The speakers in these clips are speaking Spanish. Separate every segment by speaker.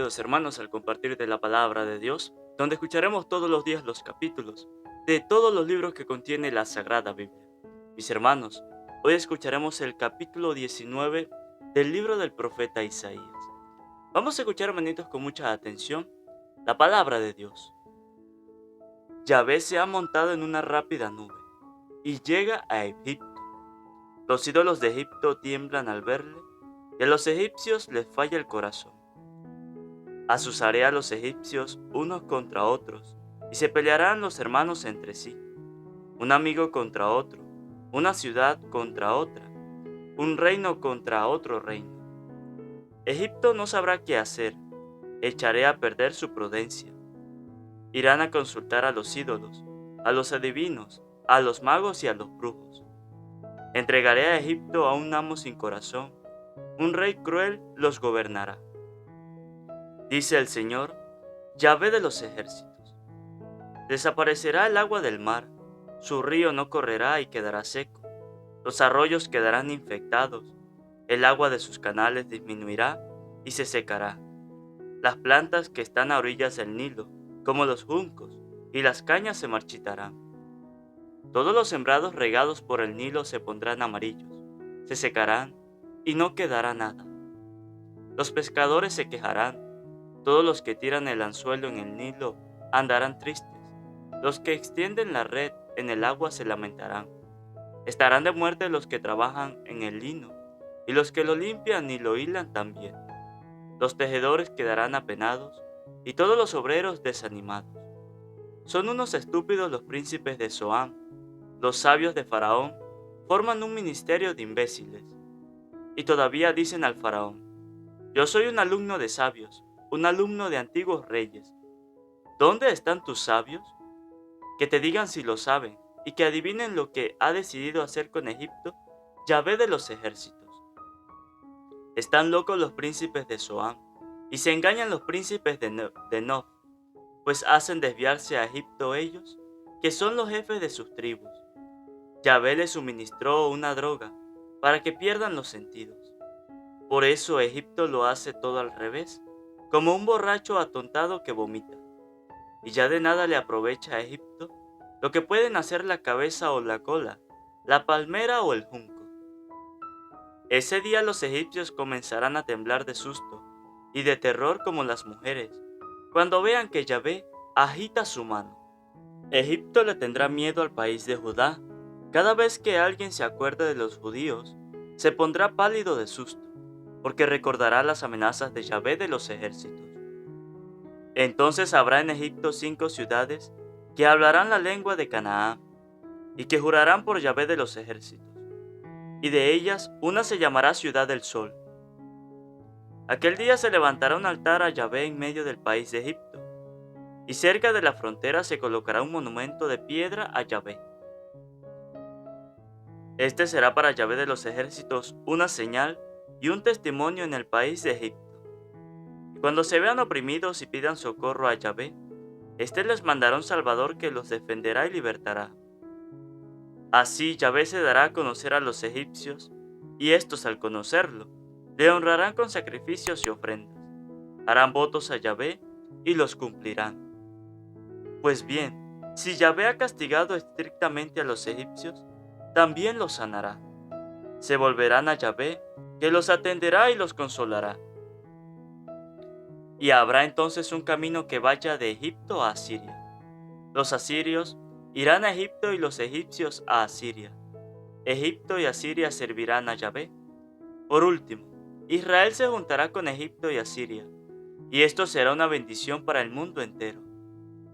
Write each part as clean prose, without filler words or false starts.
Speaker 1: queridos hermanos, al compartir de la palabra de Dios, donde escucharemos todos los días los capítulos de todos los libros que contiene la Sagrada Biblia. Mis hermanos, hoy escucharemos el capítulo 19 del libro del profeta Isaías. Vamos a escuchar, hermanitos, con mucha atención la palabra de Dios. Yahvé se ha montado en una rápida nube y llega a Egipto. Los ídolos de Egipto tiemblan al verle y a los egipcios les falla el corazón. Azuzaré a los egipcios unos contra otros, y se pelearán los hermanos entre sí, un amigo contra otro, una ciudad contra otra, un reino contra otro reino. Egipto no sabrá qué hacer, echaré a perder su prudencia. Irán a consultar a los ídolos, a los adivinos, a los magos y a los brujos. Entregaré a Egipto a un amo sin corazón, un rey cruel los gobernará. Dice el Señor, Yahvé de los ejércitos. Desaparecerá el agua del mar, su río no correrá y quedará seco, los arroyos quedarán infectados, el agua de sus canales disminuirá y se secará. Las plantas que están a orillas del Nilo, como los juncos, y las cañas se marchitarán. Todos los sembrados regados por el Nilo se pondrán amarillos, se secarán y no quedará nada. Los pescadores se quejarán, todos los que tiran el anzuelo en el Nilo andarán tristes. Los que extienden la red en el agua se lamentarán. Estarán de muerte los que trabajan en el lino, y los que lo limpian y lo hilan también. Los tejedores quedarán apenados, y todos los obreros desanimados. Son unos estúpidos los príncipes de Zoán. Los sabios de Faraón forman un ministerio de imbéciles. Y todavía dicen al Faraón, yo soy un alumno de sabios, un alumno de antiguos reyes. ¿Dónde están tus sabios? Que te digan si lo saben, y que adivinen lo que ha decidido hacer con Egipto, Yahvé de los ejércitos. Están locos los príncipes de Zoán, y se engañan los príncipes de Nob, pues hacen desviarse a Egipto ellos, que son los jefes de sus tribus. Yahvé les suministró una droga, para que pierdan los sentidos. Por eso Egipto lo hace todo al revés, como un borracho atontado que vomita. Y ya de nada le aprovecha a Egipto lo que pueden hacer la cabeza o la cola, la palmera o el junco. Ese día los egipcios comenzarán a temblar de susto y de terror como las mujeres, cuando vean que Yahvé agita su mano. Egipto le tendrá miedo al país de Judá. Cada vez que alguien se acuerde de los judíos, se pondrá pálido de susto, porque recordará las amenazas de Yahvé de los ejércitos. Entonces habrá en Egipto 5 ciudades que hablarán la lengua de Canaán, y que jurarán por Yahvé de los ejércitos, y de ellas una se llamará Ciudad del Sol. Aquel día se levantará un altar a Yahvé en medio del país de Egipto, y cerca de la frontera se colocará un monumento de piedra a Yahvé. Este será para Yahvé de los ejércitos una señal y un testimonio en el país de Egipto. Y cuando se vean oprimidos y pidan socorro a Yahvé, éste les mandará un Salvador que los defenderá y libertará. Así Yahvé se dará a conocer a los egipcios, y estos al conocerlo, le honrarán con sacrificios y ofrendas. Harán votos a Yahvé y los cumplirán. Pues bien, si Yahvé ha castigado estrictamente a los egipcios, también los sanará. Se volverán a Yahvé, que los atenderá y los consolará. Y habrá entonces un camino que vaya de Egipto a Asiria. Los asirios irán a Egipto y los egipcios a Asiria. Egipto y Asiria servirán a Yahvé. Por último, Israel se juntará con Egipto y Asiria, y esto será una bendición para el mundo entero.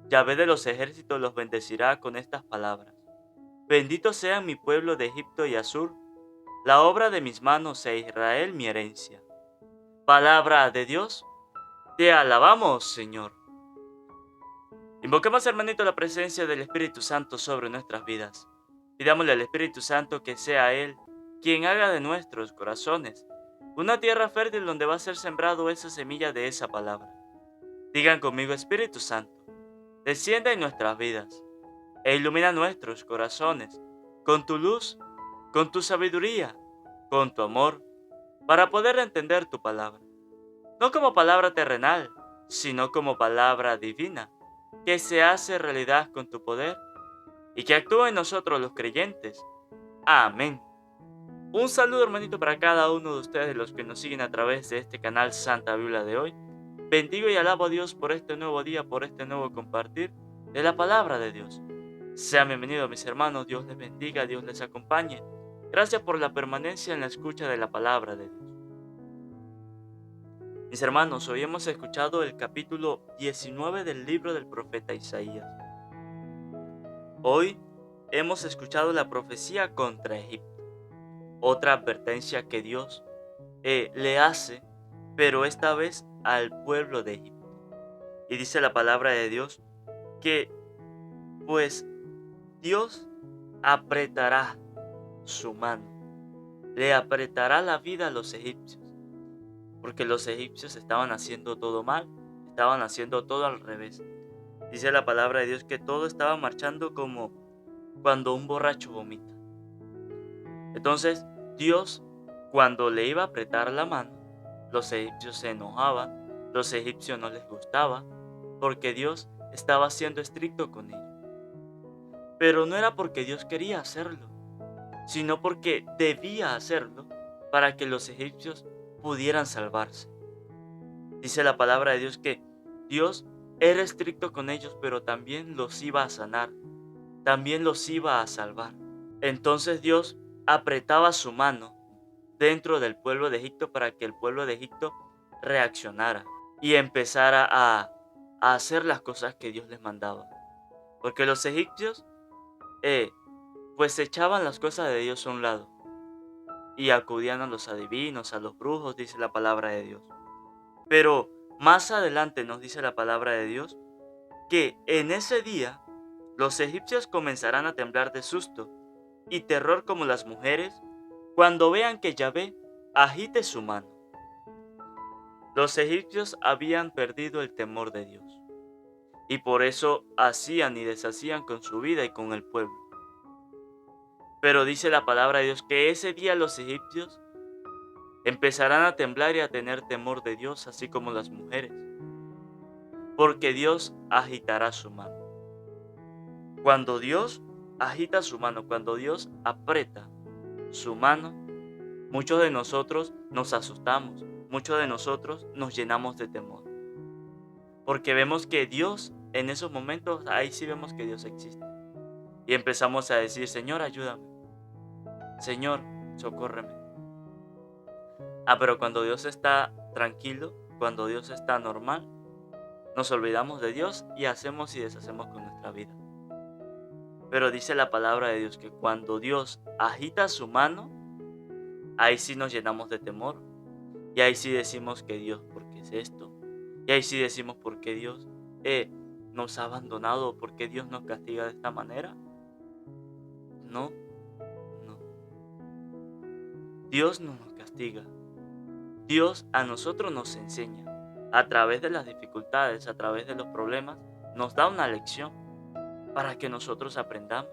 Speaker 1: Yahvé de los ejércitos los bendecirá con estas palabras. Bendito sea mi pueblo de Egipto y Asur, la obra de mis manos, e Israel mi herencia. Palabra de Dios, te alabamos, Señor. Invoquemos, hermanito, la presencia del Espíritu Santo sobre nuestras vidas. Pidámosle al Espíritu Santo que sea Él quien haga de nuestros corazones una tierra fértil donde va a ser sembrado esa semilla de esa palabra. Digan conmigo: Espíritu Santo, descienda en nuestras vidas e ilumina nuestros corazones con tu luz, con tu sabiduría, con tu amor, para poder entender tu palabra. No como palabra terrenal, sino como palabra divina, que se hace realidad con tu poder y que actúa en nosotros los creyentes. Amén. Un saludo, hermanito, para cada uno de ustedes, los que nos siguen a través de este canal Santa Biblia de hoy. Bendigo y alabo a Dios por este nuevo día, por este nuevo compartir de la palabra de Dios. Sean bienvenidos, mis hermanos. Dios les bendiga, Dios les acompañe. Gracias por la permanencia en la escucha de la palabra de Dios. Mis hermanos, hoy hemos escuchado el capítulo 19 del libro del profeta Isaías. Hoy hemos escuchado la profecía contra Egipto. Otra advertencia que Dios le hace, pero esta vez al pueblo de Egipto. Y dice la palabra de Dios que pues Dios apretará su mano, le apretará la vida a los egipcios, porque los egipcios estaban haciendo todo mal, estaban haciendo todo al revés. Dice la palabra de Dios que todo estaba marchando como cuando un borracho vomita. Entonces Dios, cuando le iba a apretar la mano, los egipcios se enojaban, los egipcios no les gustaba, porque Dios estaba siendo estricto con ellos. Pero no era porque Dios quería hacerlo, sino porque debía hacerlo para que los egipcios pudieran salvarse. Dice la palabra de Dios que Dios era estricto con ellos, pero también los iba a sanar, también los iba a salvar. Entonces Dios apretaba su mano dentro del pueblo de Egipto para que el pueblo de Egipto reaccionara y empezara a hacer las cosas que Dios les mandaba. Porque los egipcios pues echaban las cosas de Dios a un lado y acudían a los adivinos, a los brujos, dice la palabra de Dios. Pero más adelante nos dice la palabra de Dios que en ese día los egipcios comenzarán a temblar de susto y terror como las mujeres cuando vean que Yahvé agite su mano. Los egipcios habían perdido el temor de Dios y por eso hacían y deshacían con su vida y con el pueblo. Pero dice la palabra de Dios que ese día los egipcios empezarán a temblar y a tener temor de Dios, así como las mujeres, porque Dios agitará su mano. Cuando Dios agita su mano, cuando Dios aprieta su mano, muchos de nosotros nos asustamos, muchos de nosotros nos llenamos de temor, porque vemos que Dios, en esos momentos, ahí sí vemos que Dios existe. Y empezamos a decir: Señor, ayúdame. Señor, socórreme. Pero cuando Dios está tranquilo, cuando Dios está normal, nos olvidamos de Dios y hacemos y deshacemos con nuestra vida. Pero dice la palabra de Dios que cuando Dios agita su mano, ahí sí nos llenamos de temor. Y ahí sí decimos que Dios, ¿por qué es esto? Y ahí sí decimos: ¿por qué Dios nos ha abandonado? ¿Por qué Dios nos castiga de esta manera? No, no. Dios no nos castiga. Dios a nosotros nos enseña. A través de las dificultades, a través de los problemas, nos da una lección para que nosotros aprendamos.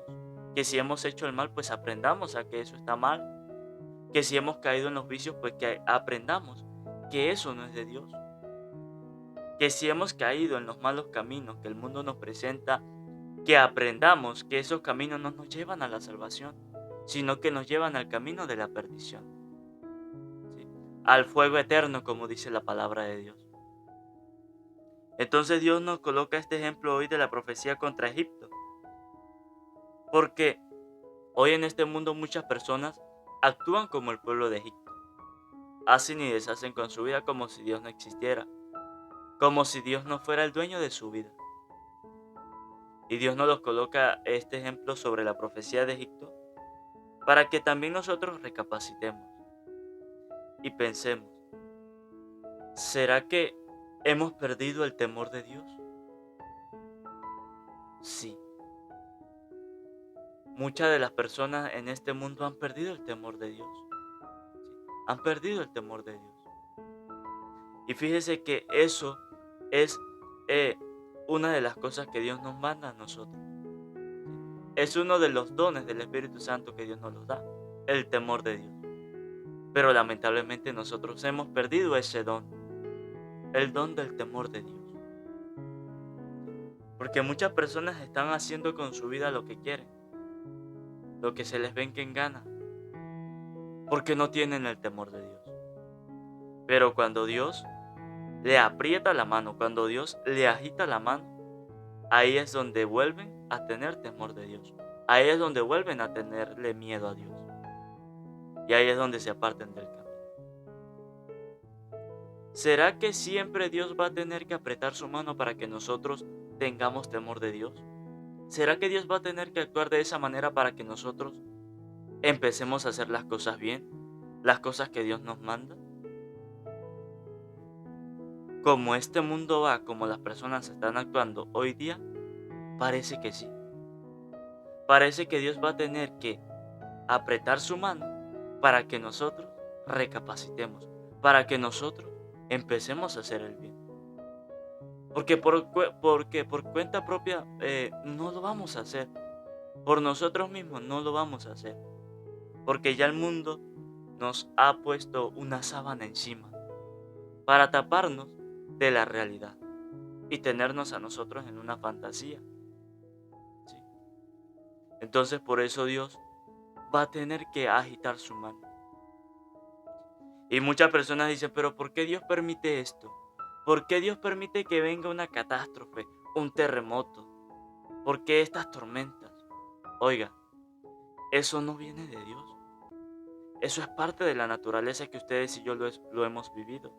Speaker 1: Que si hemos hecho el mal, pues aprendamos a que eso está mal. Que si hemos caído en los vicios, pues que aprendamos que eso no es de Dios. Que si hemos caído en los malos caminos que el mundo nos presenta, que aprendamos que esos caminos no nos llevan a la salvación, sino que nos llevan al camino de la perdición. ¿Sí? Al fuego eterno, como dice la palabra de Dios. Entonces Dios nos coloca este ejemplo hoy de la profecía contra Egipto. Porque hoy en este mundo muchas personas actúan como el pueblo de Egipto. Hacen y deshacen con su vida como si Dios no existiera. Como si Dios no fuera el dueño de su vida. Y Dios nos coloca este ejemplo sobre la profecía de Egipto para que también nosotros recapacitemos y pensemos: ¿será que hemos perdido el temor de Dios? Sí. Muchas de las personas en este mundo han perdido el temor de Dios. Sí, han perdido el temor de Dios. Y fíjese que eso es una de las cosas que Dios nos manda a nosotros. Es uno de los dones del Espíritu Santo que Dios nos los da, el temor de Dios. Pero lamentablemente nosotros hemos perdido ese don, el don del temor de Dios. Porque muchas personas están haciendo con su vida lo que quieren, lo que se les ven que en gana, porque no tienen el temor de Dios. Pero cuando Dios le aprieta la mano, cuando Dios le agita la mano, ahí es donde vuelven a tener temor de Dios. Ahí es donde vuelven a tenerle miedo a Dios. Y ahí es donde se apartan del camino. ¿Será que siempre Dios va a tener que apretar su mano para que nosotros tengamos temor de Dios? ¿Será que Dios va a tener que actuar de esa manera para que nosotros empecemos a hacer las cosas bien? ¿Las cosas que Dios nos manda? Como este mundo va, como las personas están actuando hoy día, parece que sí. Parece que Dios va a tener que apretar su mano para que nosotros recapacitemos, para que nosotros empecemos a hacer el bien. Porque por cuenta propia no lo vamos a hacer. Por nosotros mismos no lo vamos a hacer. Porque ya el mundo nos ha puesto una sábana encima para taparnos de la realidad y tenernos a nosotros en una fantasía. ¿Sí? Entonces por eso Dios va a tener que agitar su mano. Y muchas personas dicen, pero ¿por qué Dios permite esto? ¿Por qué Dios permite que venga una catástrofe, un terremoto? ¿Por qué estas tormentas? Oiga, eso no viene de Dios. Eso es parte de la naturaleza que ustedes y yo lo hemos vivido.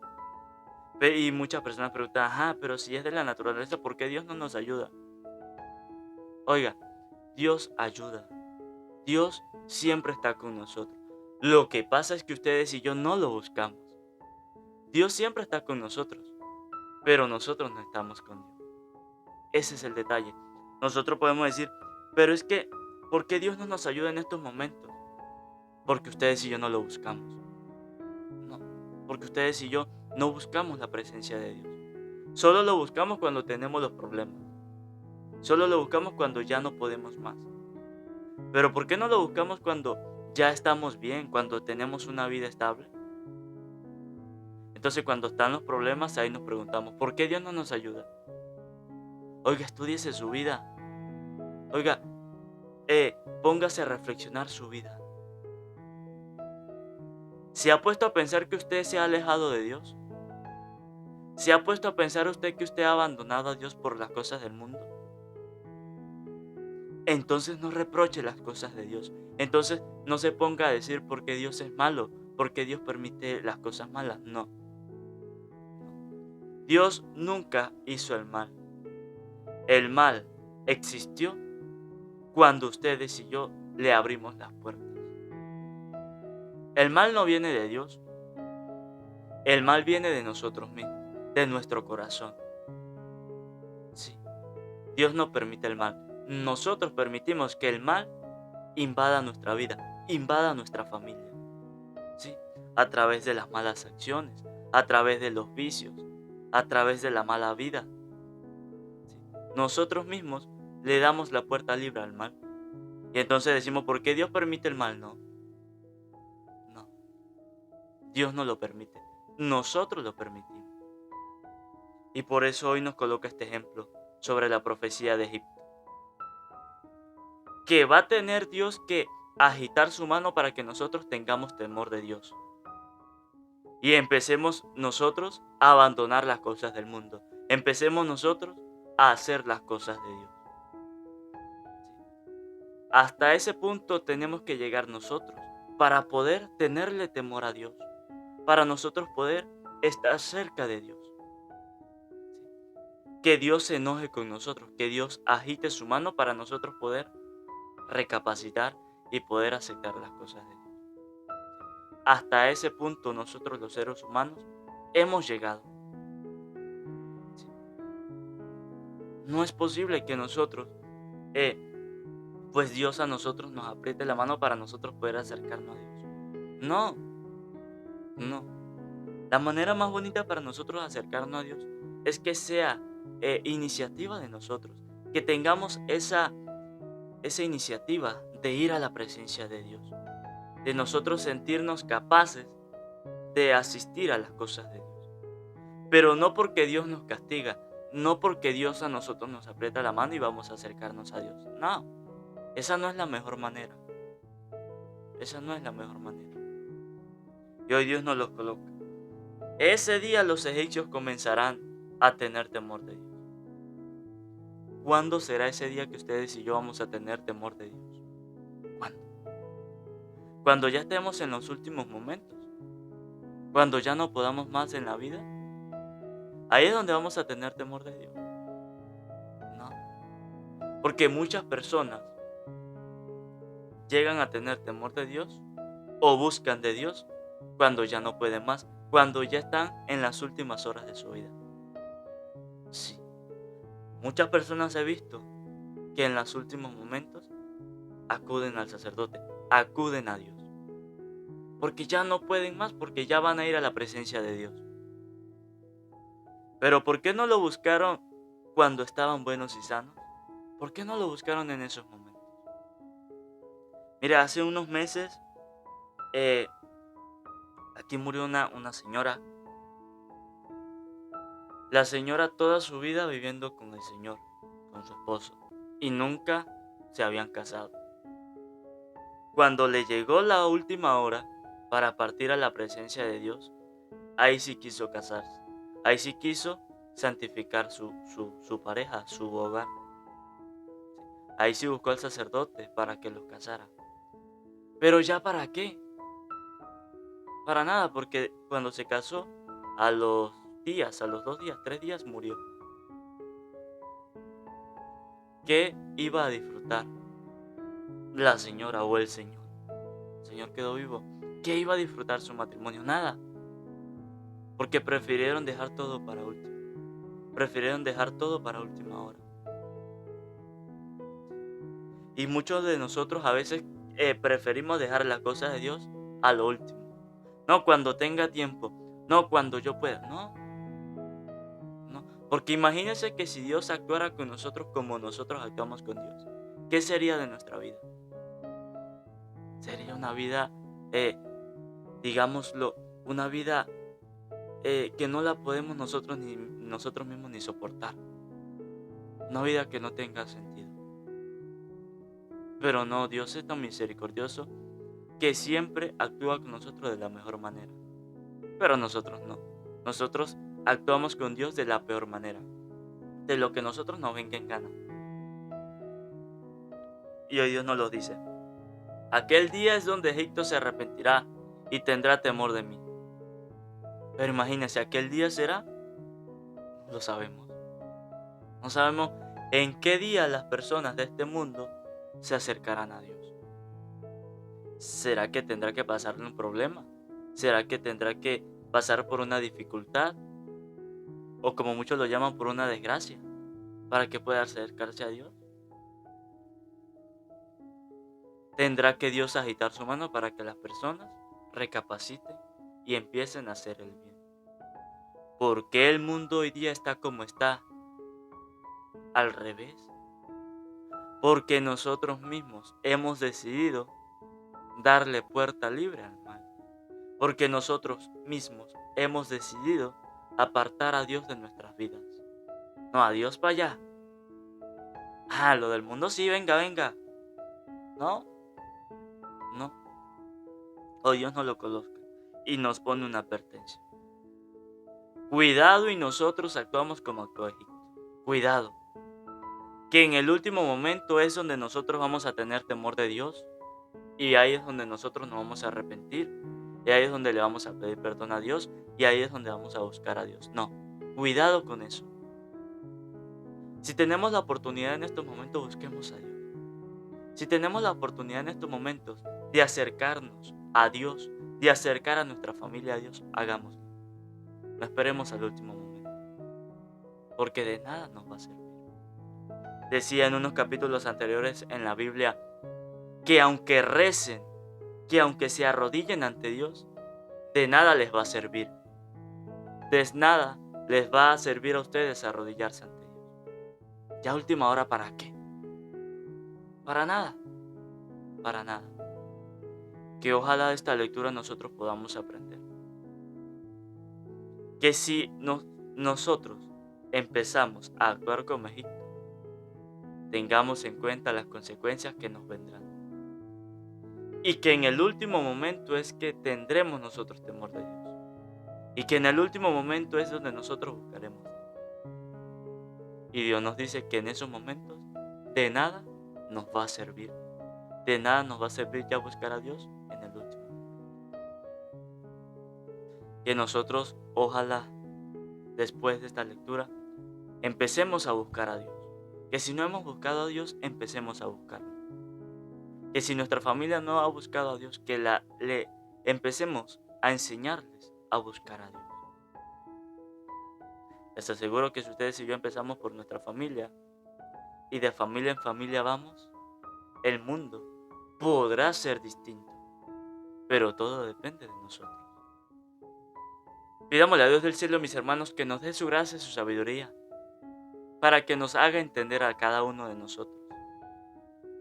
Speaker 1: Y muchas personas preguntan, ajá, pero si es de la naturaleza, ¿por qué Dios no nos ayuda? Oiga, Dios ayuda. Dios siempre está con nosotros. Lo que pasa es que ustedes y yo no lo buscamos. Dios siempre está con nosotros, pero nosotros no estamos con Dios. Ese es el detalle. Nosotros podemos decir, pero es que, ¿por qué Dios no nos ayuda en estos momentos? Porque ustedes y yo no lo buscamos. No, porque ustedes y yo no buscamos la presencia de Dios. Solo lo buscamos cuando tenemos los problemas. Solo lo buscamos cuando ya no podemos más. Pero ¿por qué no lo buscamos cuando ya estamos bien, cuando tenemos una vida estable? Entonces cuando están los problemas, ahí nos preguntamos, ¿por qué Dios no nos ayuda? Oiga, estúdiese su vida. Oiga, póngase a reflexionar su vida. ¿Se ha puesto a pensar que usted se ha alejado de Dios? ¿Se ha puesto a pensar usted que usted ha abandonado a Dios por las cosas del mundo? Entonces no reproche las cosas de Dios. Entonces no se ponga a decir por qué Dios es malo, por qué Dios permite las cosas malas. No. Dios nunca hizo el mal. El mal existió cuando ustedes y yo le abrimos las puertas. El mal no viene de Dios. El mal viene de nosotros mismos, de nuestro corazón. Sí, Dios no permite el mal. Nosotros permitimos que el mal invada nuestra vida, invada nuestra familia. Sí, a través de las malas acciones, a través de los vicios, a través de la mala vida. Sí, nosotros mismos le damos la puerta libre al mal. Y entonces decimos, ¿por qué Dios permite el mal? No, no. Dios no lo permite. Nosotros lo permitimos. Y por eso hoy nos coloca este ejemplo sobre la profecía de Egipto. Que va a tener Dios que agitar su mano para que nosotros tengamos temor de Dios. Y empecemos nosotros a abandonar las cosas del mundo. Empecemos nosotros a hacer las cosas de Dios. Hasta ese punto tenemos que llegar nosotros para poder tenerle temor a Dios. Para nosotros poder estar cerca de Dios. Que Dios se enoje con nosotros, que Dios agite su mano para nosotros poder recapacitar y poder aceptar las cosas de Dios. Hasta ese punto nosotros los seres humanos hemos llegado. No es posible que nosotros, pues Dios a nosotros nos apriete la mano para nosotros poder acercarnos a Dios. No, no. La manera más bonita para nosotros acercarnos a Dios es que sea iniciativa de nosotros, que tengamos esa iniciativa de ir a la presencia de Dios, de nosotros sentirnos capaces de asistir a las cosas de Dios. Pero no porque Dios nos castiga, no porque Dios a nosotros nos aprieta la mano y vamos a acercarnos a Dios. No, esa no es la mejor manera. Esa no es la mejor manera. Y hoy Dios nos los coloca. Ese día los egipcios comenzarán a tener temor de Dios. ¿Cuándo será ese día que ustedes y yo vamos a tener temor de Dios? ¿Cuándo? Cuando ya estemos en los últimos momentos. Cuando ya no podamos más en la vida. Ahí es donde vamos a tener temor de Dios. No. Porque muchas personas llegan a tener temor de Dios o buscan de Dios cuando ya no pueden más, cuando ya están en las últimas horas de su vida. Sí, muchas personas he visto que en los últimos momentos acuden al sacerdote, acuden a Dios, porque ya no pueden más, porque ya van a ir a la presencia de Dios. Pero ¿por qué no lo buscaron cuando estaban buenos y sanos? ¿Por qué no lo buscaron en esos momentos? Mira, hace unos meses aquí murió una señora. La señora toda su vida viviendo con el Señor, con su esposo, y nunca se habían casado. Cuando le llegó la última hora para partir a la presencia de Dios, ahí sí quiso casarse. Ahí sí quiso santificar su pareja, su hogar. Ahí sí buscó al sacerdote para que los casara. Pero ya para qué? Para nada, porque cuando se casó, a los días, a los 2 días, 3 días murió. ¿Qué iba a disfrutar la señora o el señor? El señor quedó vivo. ¿Qué iba a disfrutar su matrimonio? Nada. Porque prefirieron dejar todo para último. Prefirieron dejar todo para última hora. Y muchos de nosotros a veces preferimos dejar las cosas de Dios a lo último. No cuando tenga tiempo. No cuando yo pueda. No. No. Porque imagínense que si Dios actuara con nosotros como nosotros actuamos con Dios, ¿qué sería de nuestra vida? Sería una vida, digámoslo, una vida que no la podemos nosotros mismos ni soportar. Una vida que no tenga sentido. Pero no, Dios es tan misericordioso que siempre actúa con nosotros de la mejor manera. Pero nosotros no. Nosotros actuamos con Dios de la peor manera. De lo que nosotros nos venga en gana. Y hoy Dios nos lo dice. Aquel día es donde Egipto se arrepentirá y tendrá temor de mí. Pero imagínense, ¿aquel día será? No lo sabemos. No sabemos en qué día las personas de este mundo se acercarán a Dios. ¿Será que tendrá que pasarle un problema? ¿Será que tendrá que pasar por una dificultad? O como muchos lo llaman, por una desgracia, para que pueda acercarse a Dios. ¿Tendrá que Dios agitar su mano para que las personas recapaciten y empiecen a hacer el bien? ¿Por qué el mundo hoy día está como está? Al revés. Porque nosotros mismos hemos decidido darle puerta libre al mal. Porque nosotros mismos hemos decidido apartar a Dios de nuestras vidas. No, a Dios para allá. Ah, lo del mundo sí, venga, venga. No, no. O Dios no lo coloca y nos pone una advertencia. Cuidado y nosotros actuamos como actuó Egipto. Cuidado. Que en el último momento es donde nosotros vamos a tener temor de Dios. Y ahí es donde nosotros nos vamos a arrepentir. Y ahí es donde le vamos a pedir perdón a Dios. Y ahí es donde vamos a buscar a Dios. No, cuidado con eso. Si tenemos la oportunidad en estos momentos, busquemos a Dios. Si tenemos la oportunidad en estos momentos de acercarnos a Dios, de acercar a nuestra familia a Dios, hagámoslo. No esperemos al último momento. Porque de nada nos va a servir. Decía en unos capítulos anteriores en la Biblia que aunque recen, que aunque se arrodillen ante Dios, de nada les va a servir. De nada les va a servir a ustedes arrodillarse ante Dios. ¿Ya última hora para qué? Para nada. Para nada. Que ojalá de esta lectura nosotros podamos aprender. Que si nosotros empezamos a actuar como Egipto, tengamos en cuenta las consecuencias que nos vendrán. Y que en el último momento es que tendremos nosotros temor de Dios. Y que en el último momento es donde nosotros buscaremos. Y Dios nos dice que en esos momentos de nada nos va a servir. De nada nos va a servir ya buscar a Dios en el último. Que nosotros, ojalá, después de esta lectura, empecemos a buscar a Dios. Que si no hemos buscado a Dios, empecemos a buscarlo. Que si nuestra familia no ha buscado a Dios, que le empecemos a enseñarles a buscar a Dios. Les aseguro que si ustedes y yo empezamos por nuestra familia y de familia en familia vamos, el mundo podrá ser distinto, pero todo depende de nosotros. Pidámosle a Dios del cielo, mis hermanos, que nos dé su gracia y su sabiduría, para que nos haga entender a cada uno de nosotros,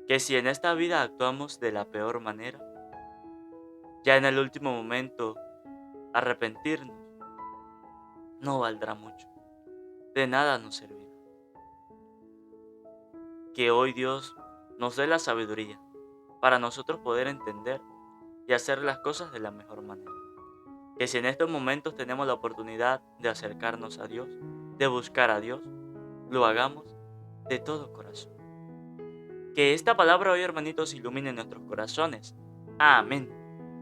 Speaker 1: que si en esta vida actuamos de la peor manera, ya en el último momento arrepentirnos no valdrá mucho, de nada nos servirá. Que hoy Dios nos dé la sabiduría para nosotros poder entender y hacer las cosas de la mejor manera. Que si en estos momentos tenemos la oportunidad de acercarnos a Dios, de buscar a Dios, lo hagamos de todo corazón. Que esta palabra hoy, hermanitos, ilumine nuestros corazones. Amén.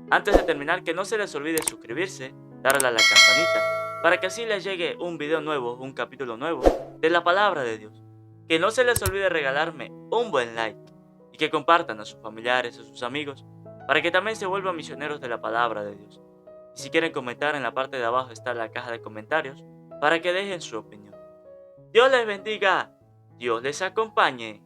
Speaker 1: Antes de terminar, que no se les olvide suscribirse, darle a la campanita, para que así les llegue un video nuevo, un capítulo nuevo de la palabra de Dios. Que no se les olvide regalarme un buen like y que compartan a sus familiares, a sus amigos, para que también se vuelvan misioneros de la palabra de Dios. Y si quieren comentar, en la parte de abajo está la caja de comentarios para que dejen su opinión. Dios les bendiga, Dios les acompañe.